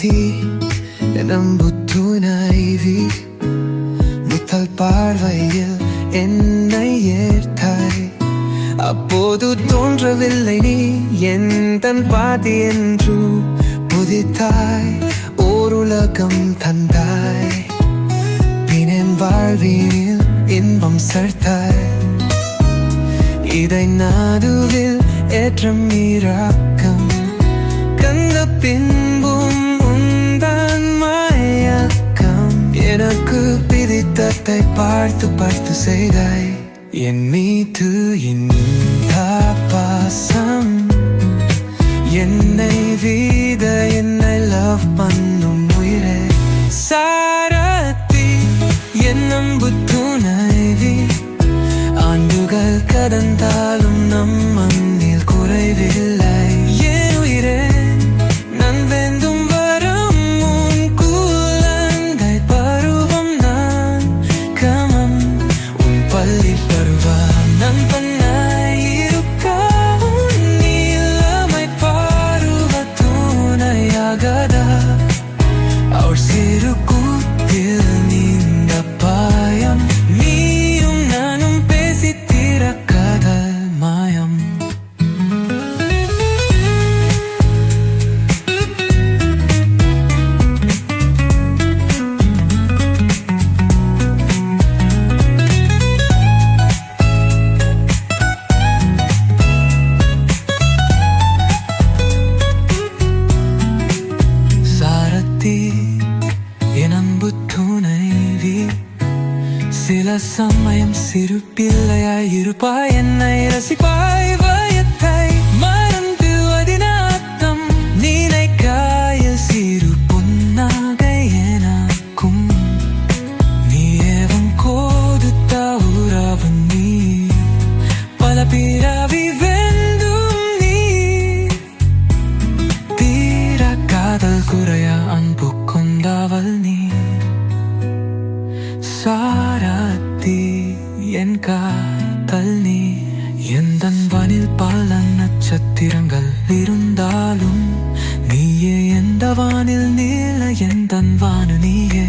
சாரதி நம்பு துணைவி முதல் பார்வையில் என்னை ஏற்றாய். அப்போது தோன்றவில்லை நீ எந்தன் பாதி என்று புதித்தாய் ஓருலகம் தந்தாய். பின் வாழ்வினில் இன்பம் சேர்த்தாய். இதை நடுவில் ஏற்றம் இறக்கம் கண்ட பின்பும் உந்தான் மயக்கம். எனக்கு பிடித்ததை பார்த்து பார்த்து செய்தாய். என் மீது இந்த பாசம் என்னை வீத என்னை லவ் பண்ணும் உயிரே. சாரதி என் அன்பு துணைவி ஆண்டுகள் கடந்தாலும் நம் மண்ணில் குறைவில்லை. என் உயிரே நான் வேண்டும் வரும் உன் குழந்தை பருவம். நான் கமம் உன் பள்ளி பருவம். நம் பண்ணாய் இருக்க உன் இளமை பருவ துணையாகதா. அவர் சிறு கூத்தில் நீண்ட பாயம் நீயும் நானும் பேசி தீர காதல் மாயம். சாரதி என் அன்பு துணைவி சில சமயம் சிறு பிள்ளையாய் இருப்பாய். என்னை ரசிப்பாய். வயத்தை மறந்து அதினாத்தம் நினைக்காயில் சிறு பொன்னாகை எனக்கும் நீ ஏவம் கோதுத்த உறவு நீ. பல பிறவி வேண்டும் நீ தீர காதல் குறைய அன்பு கொண்டவள் நீ. சாரதி என் காதல் நீ. எந்தன் வானில் பல நட்சத்திரங்கள் இருந்தாலும் நீயே எந்த வானில் நீல எந்தன் வானு நீயே.